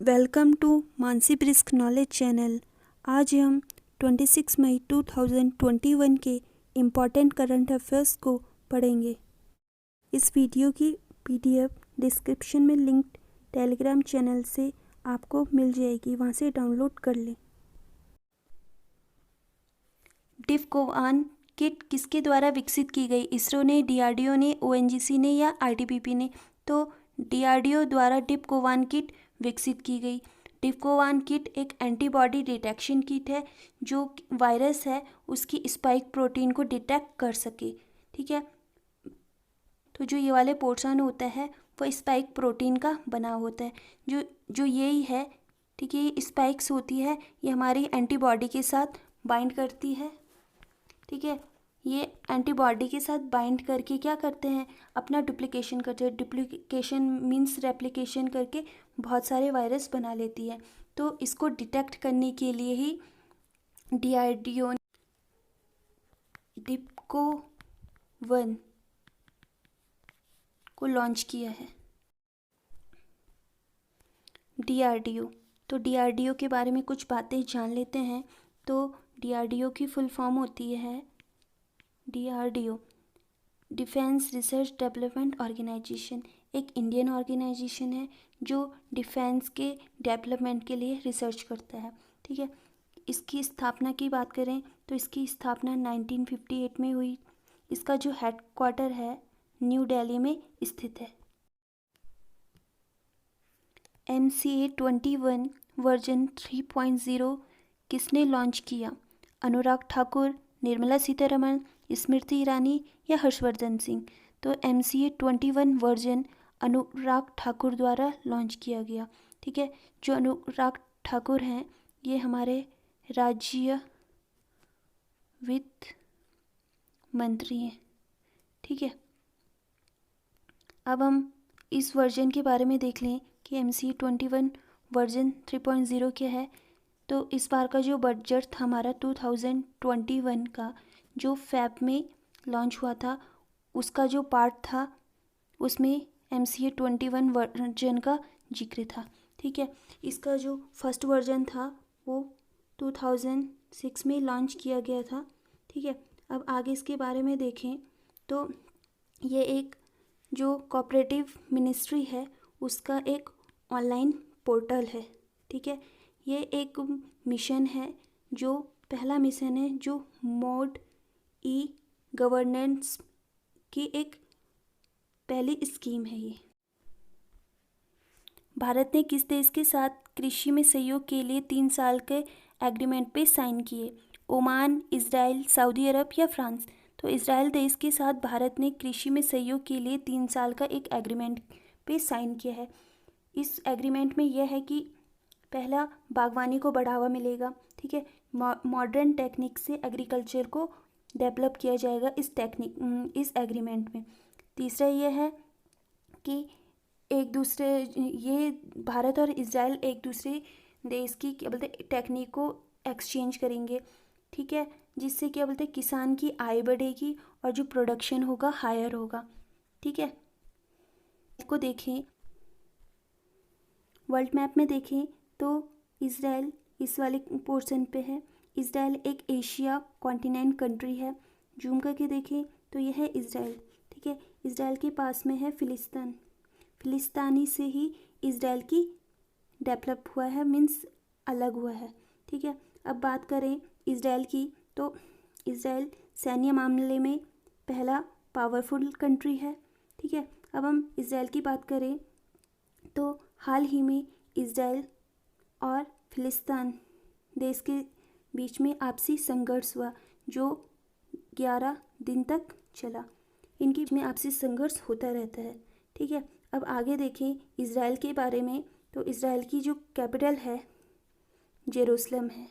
Welcome to Mansi brisk knowledge channel. आज हम 26 मई 2021 के इम्पॉर्टेंट करंट अफेयर्स को पढ़ेंगे। इस वीडियो की पीडीएफ डिस्क्रिप्शन में लिंक टेलीग्राम चैनल से आपको मिल जाएगी, वहाँ से डाउनलोड कर लें। डिफकोवान किट किसके द्वारा विकसित की गई? इसरो ने, डीआरडीओ ने, ओएनजीसी ने या आईटीबीपी ने? तो डीआरडीओ द्वारा डिफकोवान किट विकसित की गई। डिफकोवान किट एक एंटीबॉडी डिटेक्शन किट है जो वायरस है उसकी स्पाइक प्रोटीन को डिटेक्ट कर सके। ठीक है, तो जो ये वाले पोर्शन होता है वो स्पाइक प्रोटीन का बना होता है। जो यही है, ठीक है, ये स्पाइक्स होती है, ये हमारी एंटीबॉडी के साथ बाइंड करती है। ठीक है, ये एंटीबॉडी के साथ बाइंड करके क्या करते हैं, अपना डुप्लीकेशन करते हैं। डुप्लीकेशन मीन्स रेप्लिकेशन करके बहुत सारे वायरस बना लेती है। तो इसको डिटेक्ट करने के लिए ही डीआरडीओ ने डिफकोवन को लॉन्च किया है। डीआरडीओ, तो डीआरडीओ के बारे में कुछ बातें जान लेते हैं। तो डीआरडीओ की फुल फॉर्म होती है DRDO, defence research development organisation. एक इंडियन ऑर्गेनाइजेशन है जो डिफेंस के डेवलपमेंट के लिए रिसर्च करता है। ठीक है, इसकी स्थापना की बात करें तो इसकी स्थापना 1958 में हुई। इसका जो हेडक्वार्टर है न्यू दिल्ली में स्थित है। MCA-21 वर्जन 3.0 किसने लॉन्च किया? अनुराग ठाकुर, निर्मला सीतारमण, स्मृति ईरानी या हर्षवर्धन सिंह? तो MCA-21 वर्जन अनुराग ठाकुर द्वारा लॉन्च किया गया। ठीक है, जो अनुराग ठाकुर हैं ये हमारे राज्य वित्त मंत्री हैं। ठीक है, अब हम इस वर्जन के बारे में देख लें कि MCA-21 वर्जन 3.0 क्या है। तो इस बार का जो बजट था हमारा 2021 का, जो फैब में लॉन्च हुआ था, उसका जो पार्ट था उसमें MCA-21 वर्जन का जिक्र था। ठीक है, इसका जो फर्स्ट वर्जन था वो 2006 में लॉन्च किया गया था। ठीक है, अब आगे इसके बारे में देखें तो ये एक जो कोऑपरेटिव मिनिस्ट्री है उसका एक ऑनलाइन पोर्टल है। ठीक है, ये एक मिशन है, जो पहला मिशन है जो मोड ई गवर्नेंस की एक पहली स्कीम है। ये भारत ने किस देश के साथ कृषि में सहयोग के लिए 3 साल के एग्रीमेंट पे साइन किए? ओमान, इजराइल, सऊदी अरब या फ्रांस? तो इजराइल देश के साथ भारत ने कृषि में सहयोग के लिए 3 साल का एक एग्रीमेंट पे साइन किया है। इस एग्रीमेंट में यह है कि पहला, बागवानी को बढ़ावा मिलेगा। ठीक है, मॉडर्न टेक्निक से एग्रीकल्चर को डेवलप किया जाएगा इस एग्रीमेंट में। तीसरा यह है कि एक दूसरे, ये भारत और इजराइल एक दूसरे देश की क्या बोलते टेक्निक को एक्सचेंज करेंगे। ठीक है, जिससे क्या बोलते किसान की आय बढ़ेगी और जो प्रोडक्शन होगा हायर होगा। ठीक है, इसको देखें, वर्ल्ड मैप में देखें तो इजराइल इस वाले पोर्शन पे है। इजराइल एक एशिया कॉन्टिनेंट कंट्री है। जूम करके देखें तो यह है इजराइल। ठीक है, इजराइल के पास में है फिलिस्तीन। फिलिस्तीनी से ही इजराइल की डेवलप हुआ है, मीन्स अलग हुआ है। ठीक है, अब बात करें इजराइल की तो इजराइल सैन्य मामले में पहला पावरफुल कंट्री है। ठीक है, अब हम इजराइल की बात करें तो हाल ही में इजराइल और फिलिस्तीन देश के बीच में आपसी संघर्ष हुआ जो 11 दिन तक चला। इनके बीच में आपसी संघर्ष होता रहता है। ठीक है, अब आगे देखें इजराइल के बारे में तो इजराइल की जो कैपिटल है जेरूसलम है।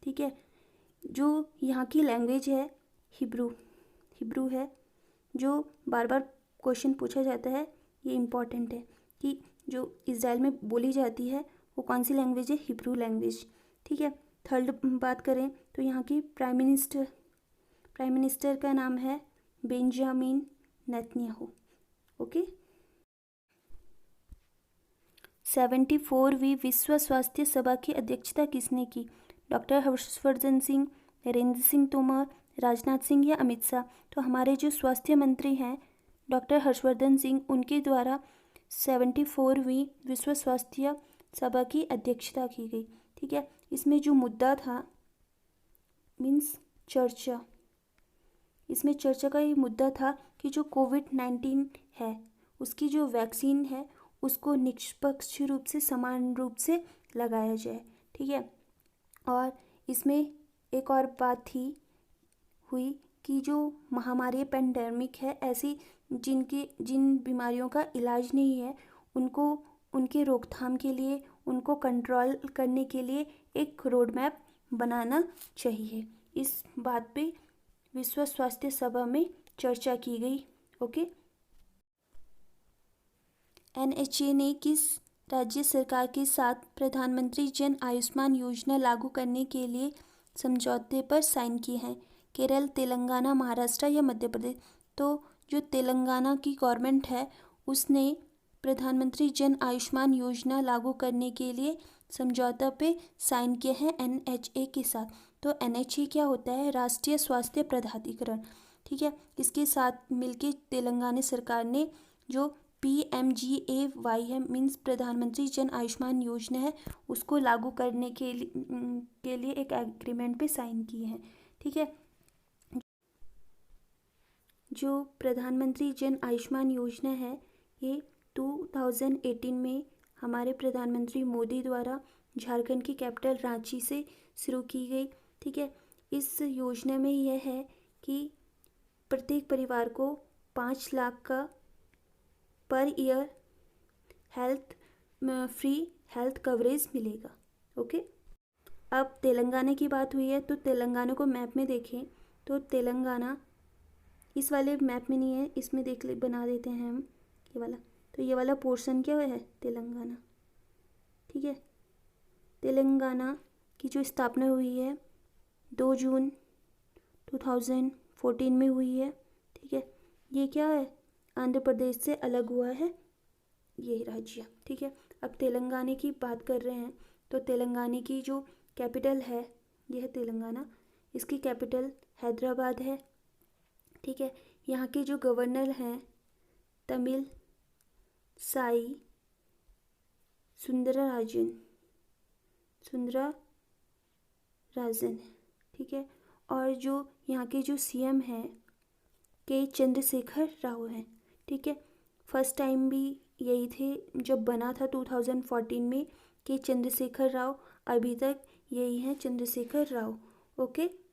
ठीक है, जो यहाँ की लैंग्वेज है हिब्रू है। जो बार बार क्वेश्चन पूछा जाता है, ये इम्पॉर्टेंट है कि जो इजराइल में बोली जाती है वो कौन सी लैंग्वेज है, हिब्रू लैंग्वेज। ठीक है, थर्ड बात करें तो यहाँ की प्राइम मिनिस्टर का नाम है बेंजामिन नेतन्याहू। ओके, 74वीं विश्व स्वास्थ्य सभा की अध्यक्षता किसने की? डॉक्टर हर्षवर्धन सिंह, नरेंद्र सिंह तोमर, राजनाथ सिंह या अमित शाह? तो हमारे जो स्वास्थ्य मंत्री हैं डॉक्टर हर्षवर्धन सिंह, उनके द्वारा 74वीं विश्व स्वास्थ्य सभा की अध्यक्षता की गई। ठीक है, इसमें जो मुद्दा था मीन्स चर्चा, इसमें चर्चा का ये मुद्दा था कि जो कोविड-19 है उसकी जो वैक्सीन है उसको निष्पक्ष रूप से, समान रूप से लगाया जाए। ठीक है, और इसमें एक और बात हुई कि जो महामारी पेंडेमिक है, ऐसी जिन बीमारियों का इलाज नहीं है उनको, उनके रोकथाम के लिए, उनको कंट्रोल करने के लिए एक रोड मैप बनाना चाहिए। इस बात पे विश्व स्वास्थ्य सभा में चर्चा की गई। ओके। NHA ने किस राज्य सरकार के साथ प्रधानमंत्री जन आयुष्मान योजना लागू करने के लिए समझौते पर साइन किए हैं? केरल, तेलंगाना, महाराष्ट्र या मध्य प्रदेश? तो जो तेलंगाना की गवर्नमेंट है उसने प्रधानमंत्री जन आयुष्मान योजना लागू करने के लिए समझौता पे साइन किए हैं NHA के साथ। तो NHA क्या होता है? राष्ट्रीय स्वास्थ्य प्राधिकरण। ठीक है, इसके साथ मिलके तेलंगाना सरकार ने जो PMGAY है, मीन्स प्रधानमंत्री जन आयुष्मान योजना है, उसको लागू करने के लिए एक एग्रीमेंट पे साइन किए हैं। ठीक है, जो प्रधानमंत्री जन आयुष्मान योजना है ये 2018 में हमारे प्रधानमंत्री मोदी द्वारा झारखंड की कैपिटल रांची से शुरू की गई। ठीक है, इस योजना में यह है कि प्रत्येक परिवार को 5 लाख का per year free health coverage मिलेगा। ओके, अब तेलंगाना की बात हुई है तो तेलंगाना को मैप में देखें तो तेलंगाना इस वाले मैप में नहीं है, इसमें बना देते हैं हम ये वाला। तो ये वाला पोर्शन क्या है? तेलंगाना। ठीक है, तेलंगाना की जो स्थापना हुई है 2 जून 2014 में हुई है। ठीक है, ये क्या है? आंध्र प्रदेश से अलग हुआ है ये राज्य। ठीक है, अब तेलंगाना की बात कर रहे हैं तो तेलंगाना की जो कैपिटल है यह है तेलंगाना, इसकी कैपिटल हैदराबाद है। ठीक है, यहाँ के जो गवर्नर हैं तमिल साई सुंदरराजन। ठीक है, और जो यहाँ के जो CM हैं के चंद्रशेखर राव हैं। ठीक है, फर्स्ट टाइम भी यही थे जब बना था 2014 में के चंद्रशेखर राव, अभी तक यही हैं चंद्रशेखर राव। ओके।